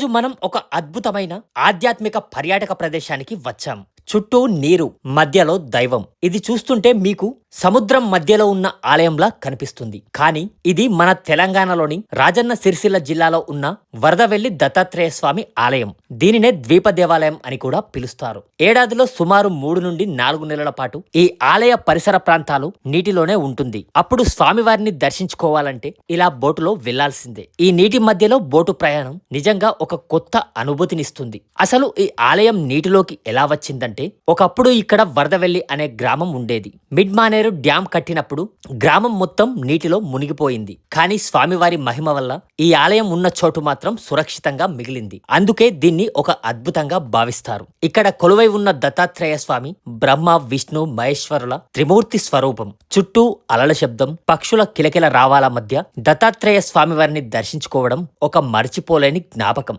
ఈరోజు మనం ఒక అద్భుతమైన ఆధ్యాత్మిక పర్యాటక ప్రదేశానికి వచ్చాం. చుట్టూ నీరు, మధ్యలో దైవం. ఇది చూస్తుంటే మీకు సముద్రం మధ్యలో ఉన్న ఆలయంలా కనిపిస్తుంది. కానీ ఇది మన తెలంగాణలోని రాజన్న సిరిసిల్ల జిల్లాలో ఉన్న వరదవెల్లి దత్తాత్రేయ స్వామి ఆలయం. దీనినే ద్వీప దేవాలయం అని కూడా పిలుస్తారు. ఏడాదిలో సుమారు 3 నుండి 4 నెలల పాటు ఈ ఆలయ పరిసర ప్రాంతాలు నీటిలోనే ఉంటుంది. అప్పుడు స్వామివారిని దర్శించుకోవాలంటే ఇలా బోటులో వెళ్లాల్సిందే. ఈ నీటి మధ్యలో బోటు ప్రయాణం నిజంగా ఒక కొత్త అనుభూతినిస్తుంది. అసలు ఈ ఆలయం నీటిలోకి ఎలా వచ్చిందంటే, ఒకప్పుడు ఇక్కడ వరదవెల్లి అనే గ్రామం ఉండేది. మిడ్మానేరు డ్యాం కట్టినప్పుడు గ్రామం మొత్తం నీటిలో మునిగిపోయింది. కానీ స్వామివారి మహిమ వల్ల ఈ ఆలయం ఉన్న చోటు మాత్రం సురక్షితంగా మిగిలింది. అందుకే దీన్ని ఒక అద్భుతంగా భావిస్తారు. ఇక్కడ కొలువై ఉన్న దత్తాత్రేయ స్వామి బ్రహ్మ, విష్ణు, మహేశ్వరుల త్రిమూర్తి స్వరూపం. చుట్టూ అలల శబ్దం, పక్షుల కిలకిల రావాల మధ్య దత్తాత్రేయ స్వామివారిని దర్శించుకోవడం ఒక మర్చిపోలేని జ్ఞాపకం.